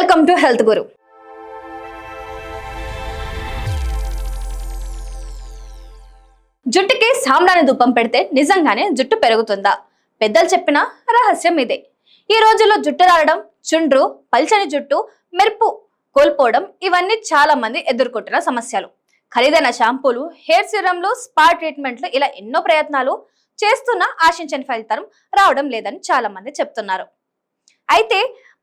Welcome to health గురు. జుట్టుకి సాంబ్రాణి ధూపం పెడితే నిజంగానే జుట్టు పెరుగుతుందా? పెద్దలు చెప్పిన రహస్యం ఇదే. ఈ రోజుల్లో జుట్టు రాలడం, చుండ్రు, పల్చని జుట్టు, మెరుపు కోల్పోవడం ఇవన్నీ చాలా మంది ఎదుర్కొంటున్న సమస్యలు. ఖరీదైన షాంపూలు, హెయిర్ సిరమ్లు, స్పా ట్రీట్మెంట్లు ఇలా ఎన్నో ప్రయత్నాలు చేస్తున్నా ఆశించని ఫలితం రావడం లేదని చాలా మంది చెప్తున్నారు. అయితే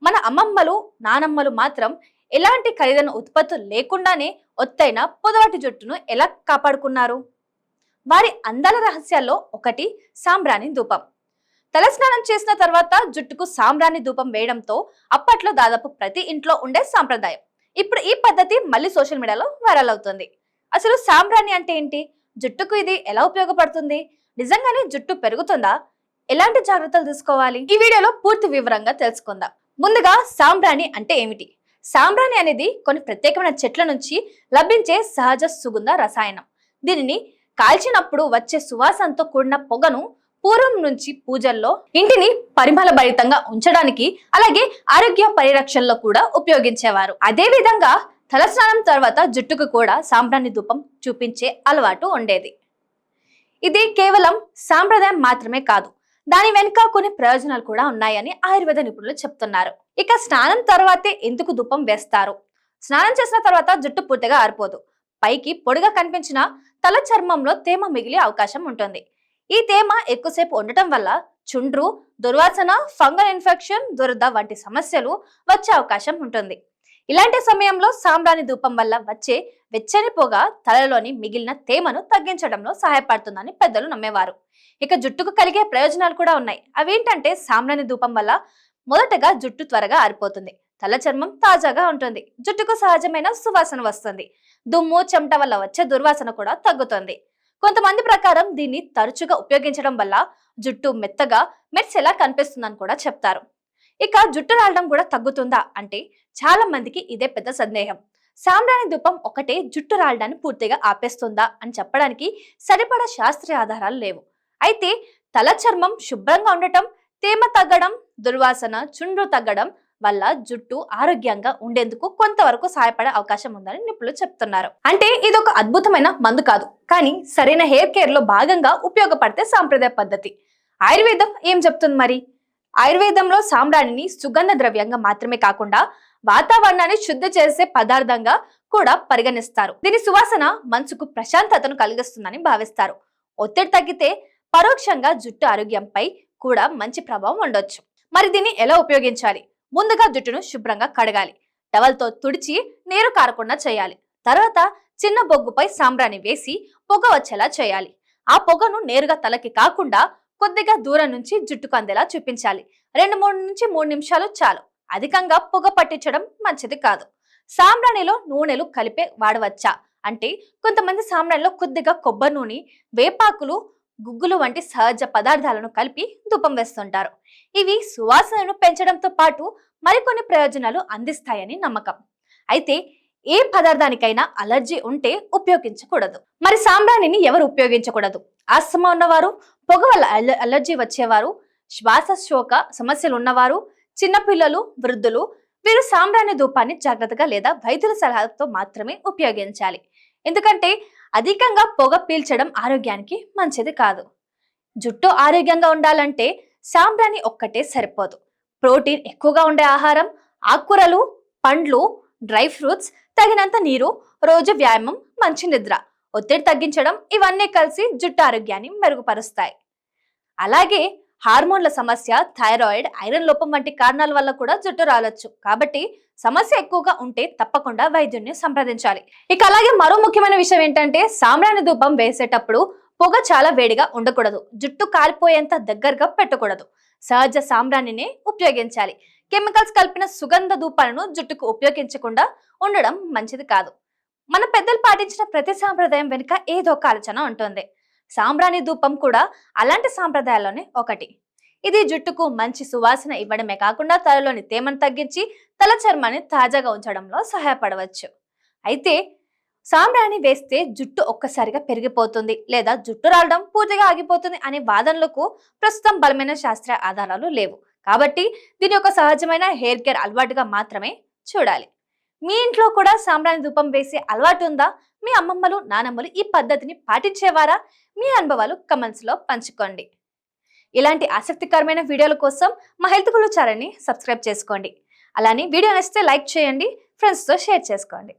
మన అమ్మమ్మలు, నానమ్మలు మాత్రం ఎలాంటి ఖరీదైన ఉత్పత్తులు లేకుండానే ఒత్తైన పొదవాటి జుట్టును ఎలా కాపాడుకున్నారు? వారి అందాల రహస్యాల్లో ఒకటి సాంబ్రాణి ధూపం. తలస్నానం చేసిన తర్వాత జుట్టుకు సాంబ్రాణి ధూపం వేయడంతో అప్పట్లో దాదాపు ప్రతి ఇంట్లో ఉండే సాంప్రదాయం. ఇప్పుడు ఈ పద్ధతి మళ్ళీ సోషల్ మీడియాలో వైరల్ అవుతుంది. అసలు సాంబ్రాణి అంటే ఏంటి? జుట్టుకు ఇది ఎలా ఉపయోగపడుతుంది? నిజంగానే జుట్టు పెరుగుతుందా? ఎలాంటి జాగ్రత్తలు తీసుకోవాలి? ఈ వీడియోలో పూర్తి వివరంగా తెలుసుకుందాం. ముందుగా సాంబ్రాణి అంటే ఏమిటి? సాంబ్రాణి అనేది కొన్ని ప్రత్యేకమైన చెట్ల నుంచి లభించే సహజ సుగంధ రసాయనం. దీనిని కాల్చినప్పుడు వచ్చే సువాసనతో కూడిన పొగను పూర్వం నుంచి పూజల్లో, ఇంటిని పరిమళ భరితంగా ఉంచడానికి, అలాగే ఆరోగ్య పరిరక్షణలో కూడా ఉపయోగించేవారు. అదే విధంగా తలస్నానం తర్వాత జుట్టుకు కూడా సాంబ్రాణి ధూపం చూపించే అలవాటు ఉండేది. ఇది కేవలం సాంప్రదాయం మాత్రమే కాదు, దాని వెనుక కొన్ని ప్రయోజనాలు కూడా ఉన్నాయని ఆయుర్వేద నిపుణులు చెప్తున్నారు. ఇక స్నానం తర్వాతే ఎందుకు ధూపం వేస్తారు? స్నానం చేసిన తర్వాత జుట్టు పూర్తిగా ఆరిపోదు. పైకి పొడిగా కనిపించిన తల చర్మంలో తేమ మిగిలే అవకాశం ఉంటుంది. ఈ తేమ ఎక్కువసేపు ఉండటం వల్ల చుండ్రు, దుర్వాసన, ఫంగల్ ఇన్ఫెక్షన్, దురద వంటి సమస్యలు వచ్చే అవకాశం ఉంటుంది. ఇలాంటి సమయంలో సాంబ్రాణి ధూపం వల్ల వచ్చే వెచ్చని పొగ తలలోని మిగిలిన తేమను తగ్గించడంలో సహాయపడుతుందని పెద్దలు నమ్మేవారు. ఇక జుట్టుకు కలిగే ప్రయోజనాలు కూడా ఉన్నాయి. అవేంటంటే సాంబ్రాణి ధూపం వల్ల మొదటగా జుట్టు త్వరగా ఆరిపోతుంది, తల చర్మం తాజాగా ఉంటుంది, జుట్టుకు సహజమైన సువాసన వస్తుంది, దుమ్ము, చెమట వల్ల వచ్చే దుర్వాసన కూడా తగ్గుతుంది. కొంతమంది ప్రకారం దీన్ని తరచుగా ఉపయోగించడం వల్ల జుట్టు మెత్తగా మెరిసేలా కనిపిస్తుందని కూడా చెప్తారు. ఇక జుట్టు రాలడం కూడా తగ్గుతుందా అంటే చాలా మందికి ఇదే పెద్ద సందేహం. సాంబ్రాణి ధూపం ఒకటే జుట్టు రాలడాన్ని పూర్తిగా ఆపేస్తుందా అని చెప్పడానికి సరిపడా శాస్త్రీయ ఆధారాలు లేవు. అయితే తల చర్మం శుభ్రంగా ఉండటం, తేమ తగ్గడం, దుర్వాసన, చుండ్రు తగ్గడం వల్ల జుట్టు ఆరోగ్యంగా ఉండేందుకు కొంతవరకు సహాయపడే అవకాశం ఉందని నిపుణులు చెప్తున్నారు. అంటే ఇది ఒక అద్భుతమైన మందు కాదు, కానీ సరైన హెయిర్ కేర్ లో భాగంగా ఉపయోగపడితే సాంప్రదాయ పద్ధతి. ఆయుర్వేదం ఏం చెప్తుంది మరి? ఆయుర్వేదంలో సాంబ్రాణిని సుగంధ ద్రవ్యంగా మాత్రమే కాకుండా వాతావరణాన్ని శుద్ధి చేసే పదార్థంగా కూడా పరిగణిస్తారు. దీని సువాసన మనసుకు ప్రశాంతతను కలిగిస్తుందని భావిస్తారు. ఒత్తిడి తగ్గితే పరోక్షంగా జుట్టు ఆరోగ్యంపై కూడా మంచి ప్రభావం ఉండొచ్చు. మరి దీన్ని ఎలా ఉపయోగించాలి? ముందుగా జుట్టును శుభ్రంగా కడగాలి, టవల్తో తుడిచి నీరు కారకుండా చేయాలి. తర్వాత చిన్న బొగ్గుపై సాంబ్రాణి వేసి పొగ వచ్చేలా చేయాలి. ఆ పొగను నేరుగా తలకి కాకుండా కొద్దిగా దూరం నుంచి జుట్టుకు అందేలా చూపించాలి. 2 నుంచి 3 నిమిషాలు చాలు. అధికంగా పొగ పట్టించడం మంచిది కాదు. సాంబ్రాణిలో నూనెలు కలిపే వాడవచ్చా అంటే కొంతమంది సాంబ్రాణిలో కొద్దిగా కొబ్బరి నూనె, వేపాకులు, గుగ్గులు వంటి సహజ పదార్థాలను కలిపి ధూపం వేస్తుంటారు. ఇవి సువాసనను పెంచడంతో పాటు మరికొన్ని ప్రయోజనాలు అందిస్తాయని నమ్మకం. అయితే ఏ పదార్థానికైనా అలర్జీ ఉంటే ఉపయోగించకూడదు. మరి సాంబ్రాణిని ఎవరు ఉపయోగించకూడదు? ఆస్తమా ఉన్నవారు, పొగ వల్ల అలర్జీ వచ్చేవారు, శ్వాసశోక సమస్యలు ఉన్నవారు, చిన్నపిల్లలు, వృద్ధులు వీరు సాంబ్రాణి ధూపాన్ని జాగ్రత్తగా లేదా వైద్యుల సలహాతో మాత్రమే ఉపయోగించాలి. ఎందుకంటే అధికంగా పొగ పీల్చడం ఆరోగ్యానికి మంచిది కాదు. జుట్టు ఆరోగ్యంగా ఉండాలంటే సాంబ్రాణి ఒక్కటే సరిపోదు. ప్రోటీన్ ఎక్కువగా ఉండే ఆహారం, ఆకుకూరలు, పండ్లు, డ్రై ఫ్రూట్స్, తగినంత నీరు, రోజు వ్యాయామం, మంచి నిద్ర, ఒత్తిడి తగ్గించడం ఇవన్నీ కలిసి జుట్టు ఆరోగ్యాన్ని మెరుగుపరుస్తాయి. అలాగే హార్మోన్ల సమస్య, థైరాయిడ్, ఐరన్ లోపం వంటి కారణాల వల్ల కూడా జుట్టు రాలొచ్చు. కాబట్టి సమస్య ఎక్కువగా ఉంటే తప్పకుండా వైద్యుడిని సంప్రదించాలి. ఇక అలాగే మరో ముఖ్యమైన విషయం ఏంటంటే సాంబ్రాణి ధూపం వేసేటప్పుడు పొగ చాలా వేడిగా ఉండకూడదు, జుట్టు కాలిపోయేంత దగ్గరగా పెట్టకూడదు. సహజ సాంబ్రాణినే ఉపయోగించాలి. కెమికల్స్ కలిపిన సుగంధ ధూపాలను జుట్టుకు ఉపయోగించకుండా ఉండడం మంచిది కాదు. మన పెద్దలు పాటించిన ప్రతి సాంప్రదాయం వెనుక ఏదో ఒక ఆలోచన ఉంటుంది. సాంబ్రాణి ధూపం కూడా అలాంటి సాంప్రదాయాల్లోనే ఒకటి. ఇది జుట్టుకు మంచి సువాసన ఇవ్వడమే కాకుండా తలలోని తేమను తగ్గించి తల చర్మాన్ని తాజాగా ఉంచడంలో సహాయపడవచ్చు. అయితే సాంబ్రాణి వేస్తే జుట్టు ఒక్కసారిగా పెరిగిపోతుంది లేదా జుట్టు రాలడం పూర్తిగా ఆగిపోతుంది అనే వాదనలకు ప్రస్తుతం బలమైన శాస్త్రీయ ఆధారాలు లేవు. కాబట్టి దీని ఒక సహజమైన హెయిర్ కేర్ అలవాటుగా మాత్రమే చూడాలి. మీ ఇంట్లో కూడా సాంబ్రాణి ధూపం వేసే అలవాటు ఉందా? మీ అమ్మమ్మలు నానమ్మలు ఈ పద్ధతిని పాటించేవారా? మీ అనుభవాలు కమెంట్స్ లో పంచుకోండి. ఇలాంటి ఆసక్తికరమైన వీడియోల కోసం మా హెల్త్ గురు ఛానల్ని సబ్స్క్రైబ్ చేసుకోండి. అలానే వీడియో నచ్చితే లైక్ చేయండి, ఫ్రెండ్స్తో షేర్ చేసుకోండి.